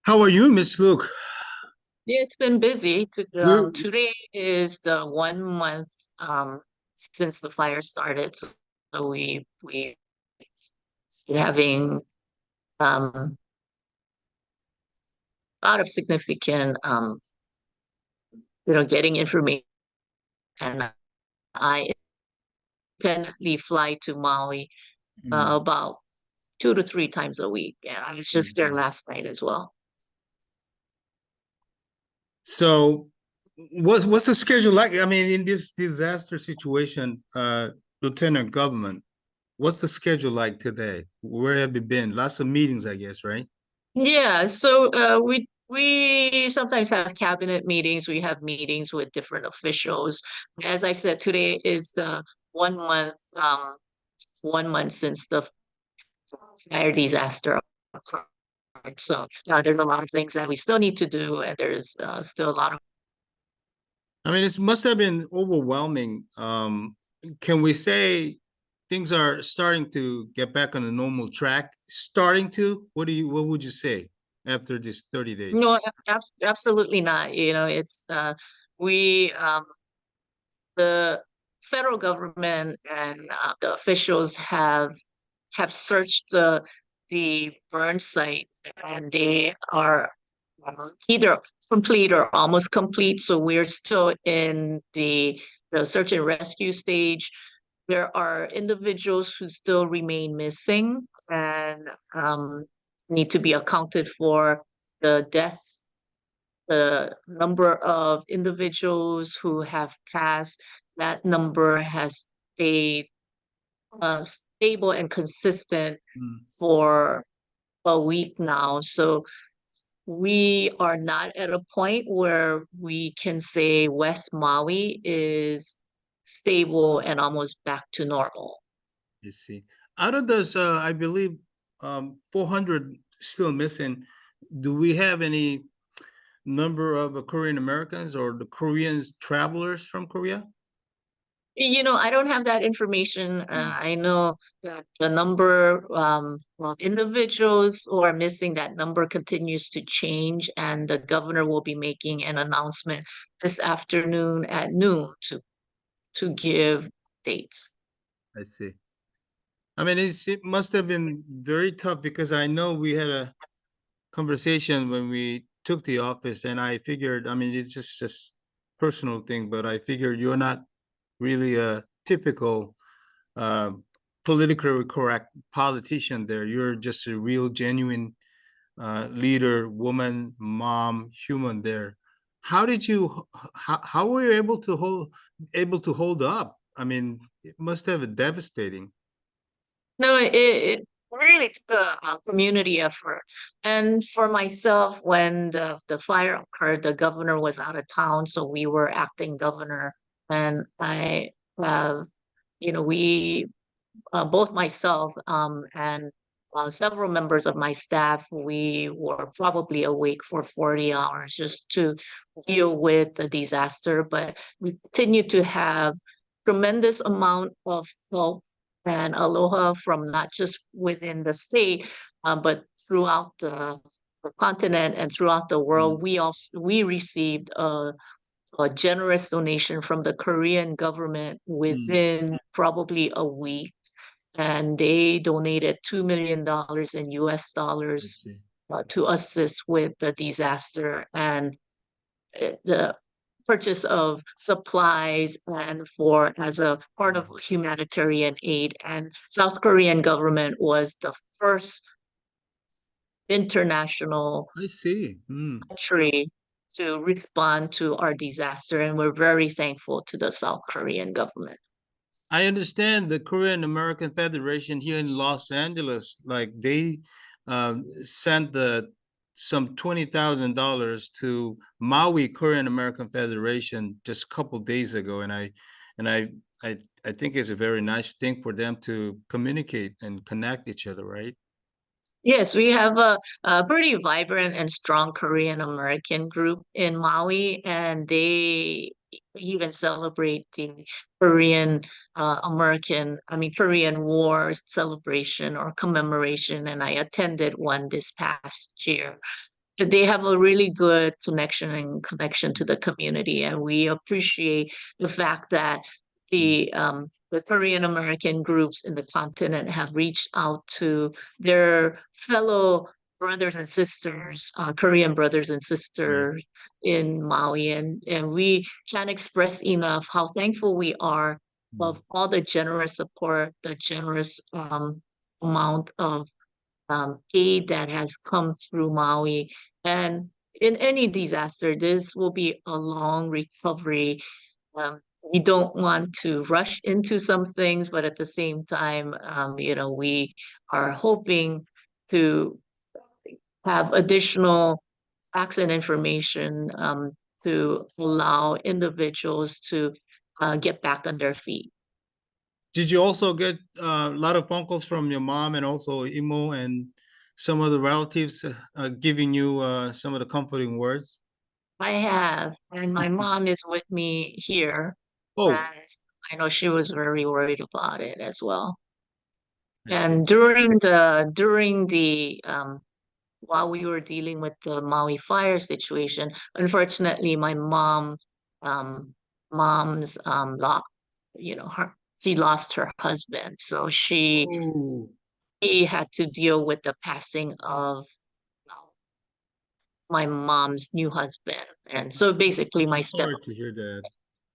How are you, Miss Luke? Yeah, it's been busy. We're Today is the 1 month um, since the fire started. So we been having a lot of significant getting information. And I independently fly to Maui mm, about 2 to 3 times a week. And I was just there mhm. last night as well. So what's the schedule like? I mean, in this disaster situation, Lieutenant Government, what's the schedule like today? Where have you been? Lots of meetings, I guess, right? Yeah, so we sometimes have cabinet meetings. We have meetings with different officials. As I said, today is the 1 month 1 month since the fire disaster occurred. So there's a lot of things that we still need to do, and there's still a lot of. I mean, it must have been overwhelming. Can we say things are starting to get back on a normal track? Starting to? What would you say after these 30 days? No, absolutely not. It's we the federal government and the officials have searched the burn site, and they are either complete or almost complete. So we're still in the search and rescue stage. There are individuals who still remain missing and need to be accounted for. The death, the number of individuals who have passed, that number has stayed stable and consistent Mm, for a week now. So we are not at a point where we can say West Maui is stable and almost back to normal. I see. Out of those, I believe 400 still missing. Do we have any number of Korean Americans or the Koreans travelers from Korea? I don't have that information. Mm. I know that the number of individuals who are missing, that number continues to change, and the governor will be making an announcement this afternoon at noon to give dates. I see. I mean, it must have been very tough because I know we had a conversation when we took the office, and I figured, I mean, it's just personal thing, but I figured you're not really a typical uh, politically correct politician there. You're just a real, genuine leader, woman, mom, human there. How did you? How were you able to hold up? I mean, it must have been devastating. No, it really took a community effort. And for myself, when the fire occurred, the governor was out of town, so we were acting governor. And I have, we both myself and several members of my staff, we were probably awake for 40 hours just to deal with the disaster. But we continue to have tremendous amount of help and aloha from not just within the state, but throughout the continent and throughout the world. Mm, We received a generous donation from the Korean government mm, within probably a week, and they donated $2 million in US I dollars see. to assist with the disaster and the purchase of supplies and for as a part of Mm, humanitarian aid. And South Korean government was the first international I see. Mm. country to respond to our disaster, and we're very thankful to the South Korean government. I understand the Korean American Federation here in Los Angeles, like they sent some $20,000 to Maui Korean American Federation just a couple days ago, and I I think it's a very nice thing for them to communicate and connect each other, right? Yes, we have a pretty vibrant and strong Korean American group in Maui, and they even celebrate the Korean Korean War celebration or commemoration. And I attended one this past year. they have a really good connection to the community, and we appreciate the fact that Mm, the Korean American groups in the continent have reached out to their fellow brothers and sisters, Korean brothers and right. sisters in Maui, and we can't express enough how thankful we are Mm. of all the generous support, the generous amount of aid that has come through Maui. And in any disaster, this will be a long recovery. We don't want to rush into some things, but at the same time, we are hoping to have additional facts and information to allow individuals to get back on their feet. Did you also get a lot of phone calls from your mom and also Imo and some of the relatives giving you some of the comforting words? I have, and my mom is with me here, Oh, and I know she was very worried about it as well. I see. And during the while we were dealing with the Maui fire situation, unfortunately, my um, mom's lost, she lost her husband, so Oh, she had to deal with the passing of uh, my mom's new husband, and so I'm basically so my step. sorry to hear that.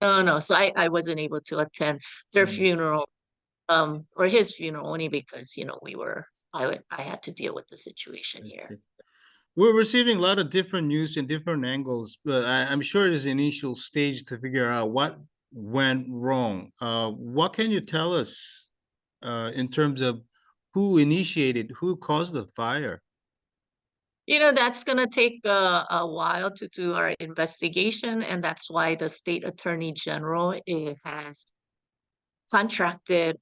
No, no. So I wasn't able to attend their Mm, funeral, or his funeral only because, I had to deal with the situation I here. see. We're receiving a lot of different news and different angles, but I'm sure it is the initial stage to figure out what went wrong. What can you tell us in terms of who initiated, who caused the fire? That's gonna take a while to do our investigation, and that's why the state attorney general has contracted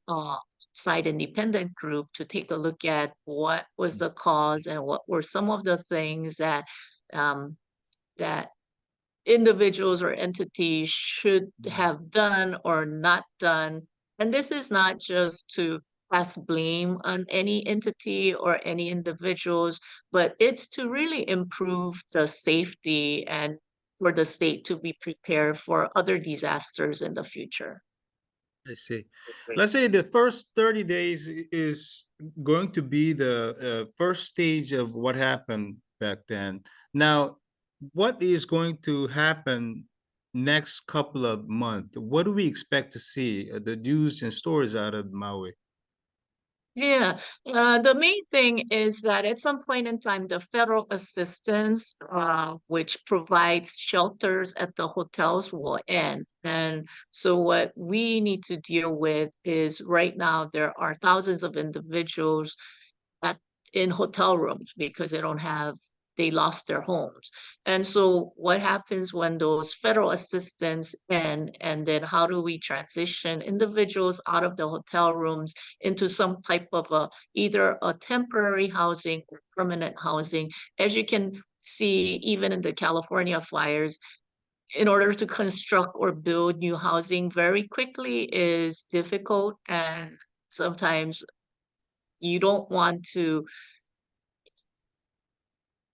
side independent group to take a look at what was the cause and what were some of the things um, that individuals or entities should Mm, have done or not done. And this is not just to pass blame on any entity or any individuals, but it's to really improve the safety and for the state to be prepared for other disasters in the future. I see. Let's say the first 30 days is going to be the first stage of what happened back then. Now, what is going to happen next couple of months? What do we expect to see? The news and stories out of Maui. Yeah, the main thing is that at some point in time, the federal assistance, which provides shelters at the hotels, will end. And so, what we need to deal with is right now there are thousands of individuals at in hotel rooms because they lost their homes. And so what happens when those federal assistance end, and then how do we transition individuals out of the hotel rooms into some type of either a temporary housing or permanent housing? As you can see, even in the California fires, in order to construct or build new housing very quickly is difficult, and sometimes you don't want to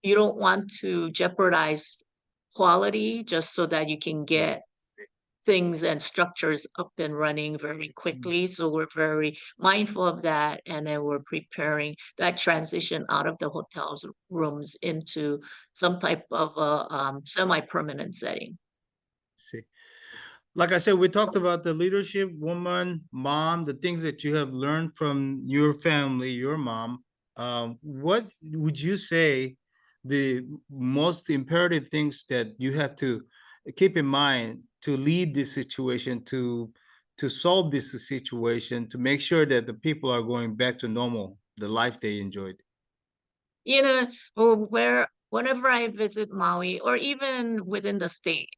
you don't want to jeopardize quality just so that you can See. get things and structures up and running very quickly. So we're very mindful of that. And then we're preparing that transition out of the hotels rooms into some type of a semi-permanent setting. See. Like I said, we talked about the leadership, woman, mom, the things that you have learned from your family, your mom. What would you say the most imperative things that you have to keep in mind to lead this situation, to solve this situation, to make sure that the people are going back to normal, the life they enjoyed? You know, whenever I visit Maui or even within the state,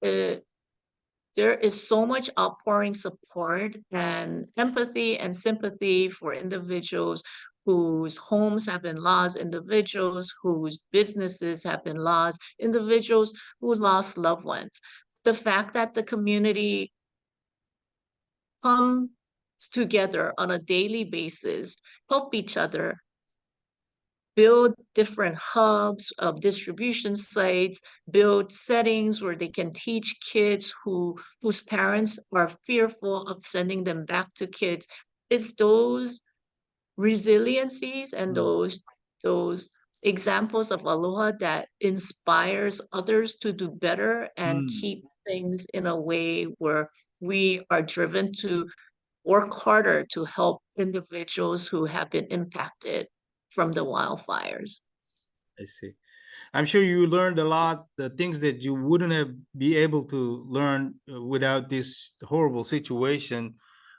uh, there is so much outpouring support and empathy and sympathy for individuals whose homes have been lost, individuals whose businesses have been lost, individuals who lost loved ones. The fact that the community comes together on a daily basis, help each other, build different hubs of distribution sites, build settings where they can teach kids whose parents are fearful of sending them back to kids. It's those resiliencies and Mm, those examples of aloha that inspires others to do better and mm. keep things in a way where we are driven to work harder to help individuals who have been impacted from the wildfires. I see. I'm sure you learned a lot, the things that you wouldn't have be able to learn without this horrible situation.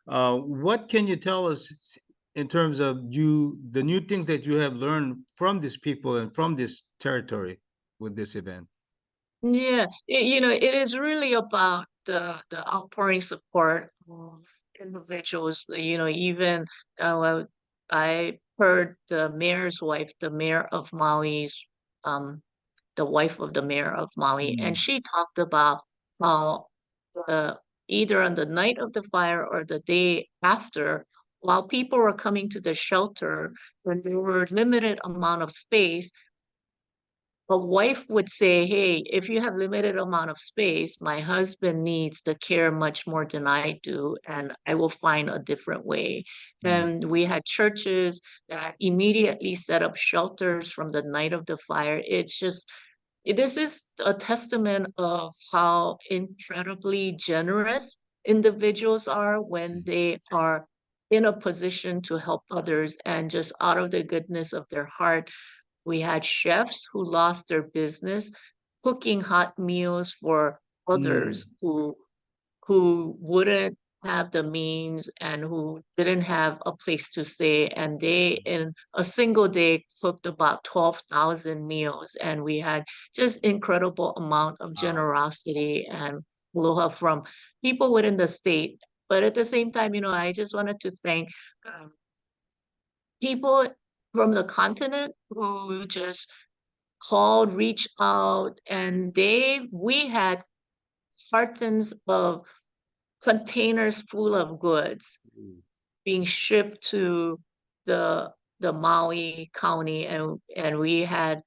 What can you tell us in terms of the new things that you have learned from these people and from this territory with this event? Yeah, it is really about the outpouring support of individuals. Even well, I heard the mayor's wife, the mayor of Maui's, um, the wife of the mayor of Maui, and Mm, she talked about how the either on the night of the fire or the day after, while people were coming to the shelter, when there were limited amount of space, a wife would say, "Hey, if you have limited amount of space, my husband needs the care much more than I do, and I will find a different way." mm, And we had churches that immediately set up shelters from the night of the fire. This is a testament of how incredibly generous individuals are I when see. they are in a position to help others and just out of the goodness of their heart. We had chefs who lost their business cooking hot meals for others Mm, who wouldn't have the means and who didn't have a place to stay, and they in a single day cooked about 12,000 meals, and we had just incredible amount of wow. generosity and aloha from people within the state. But at the same time, I just wanted to thank um, people from the continent who just called, reached out, and we had cartons of containers full of goods Mm, being shipped to the Maui County, and we had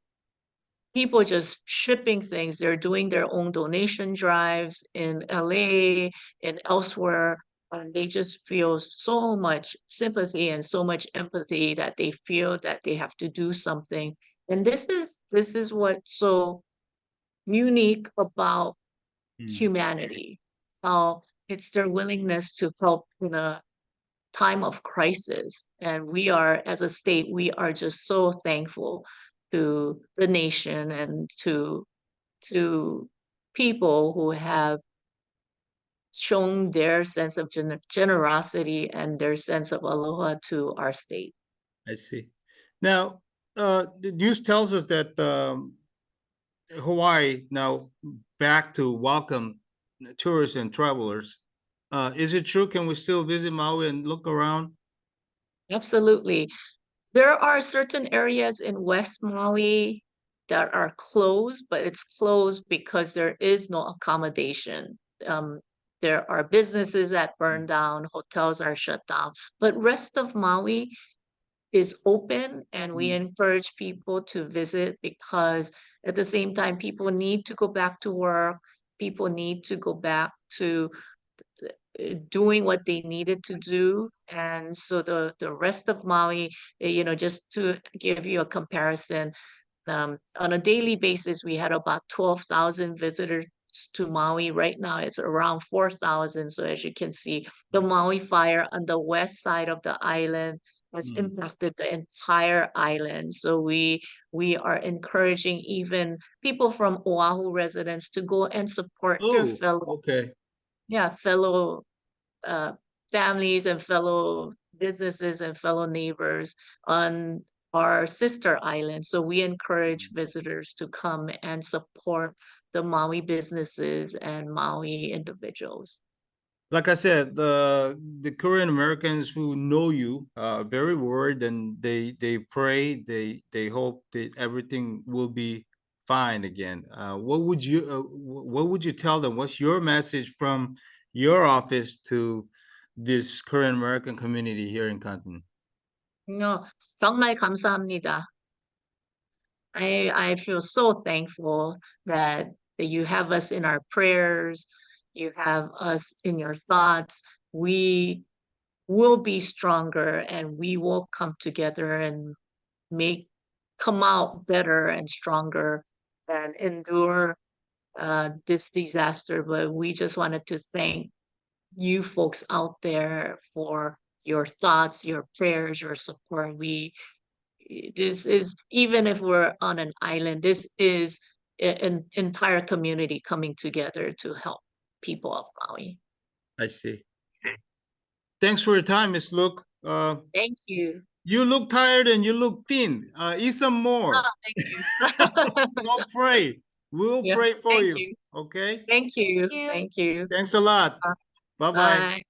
people just shipping things. They're doing their own donation drives in LA and elsewhere. And they just feel so much sympathy and so much empathy that they feel that they have to do something. And this is what's so unique about mm. humanity. How it's their willingness to help in a time of crisis. And we are, as a state, we are just so thankful to the nation and to people who have shown their sense of generosity and their sense of aloha to our state. I see. Now, the news tells us that Hawaii now back to welcome tourists and travelers. Is it true? Can we still visit Maui and look around? Absolutely. There are certain areas in West Maui that are closed, but it's closed because there is no accommodation. Um, there are businesses that burn down, hotels are shut down, but rest of Maui is open and we Mm. encourage people to visit because at the same time, people need to go back to work. People need to go back to doing what they needed to do. And so the rest of Maui, just to give you a comparison, on a daily basis, we had about 12,000 visitors to Maui. Right now, it's around 4,000. So as you can see, the Maui fire on the west side of the island has Mm. impacted the entire island. So we are encouraging even people from Oahu residents to go and support their Oh, fellow, okay. yeah, fellow uh, families and fellow businesses and fellow neighbors on our sister island. So we encourage visitors to come and support the Maui businesses and Maui individuals. Like I said, the Korean Americans who know you are very worried, and they pray, they hope that everything will be fine again. What would you tell them? What's your message from your office to this Korean American community here in Canton? No, 정말 감사합니다. I feel so thankful that you have us in our prayers, you have us in your thoughts. We will be stronger and we will come together and make come out better and stronger and endure this disaster. But we just wanted to thank you folks out there for your thoughts, your prayers, your support. This is, even if we're on an island, this is an entire community coming together to help people of Maui. I see. Thanks for your time, Miss Luke. Thank you. You look tired and you look thin. Eat some more. Oh, thank you. Go pray. We'll Yeah, pray for thank you. you. Okay. Thank you. Thank you. Thanks a lot. Uh, Bye bye. Bye.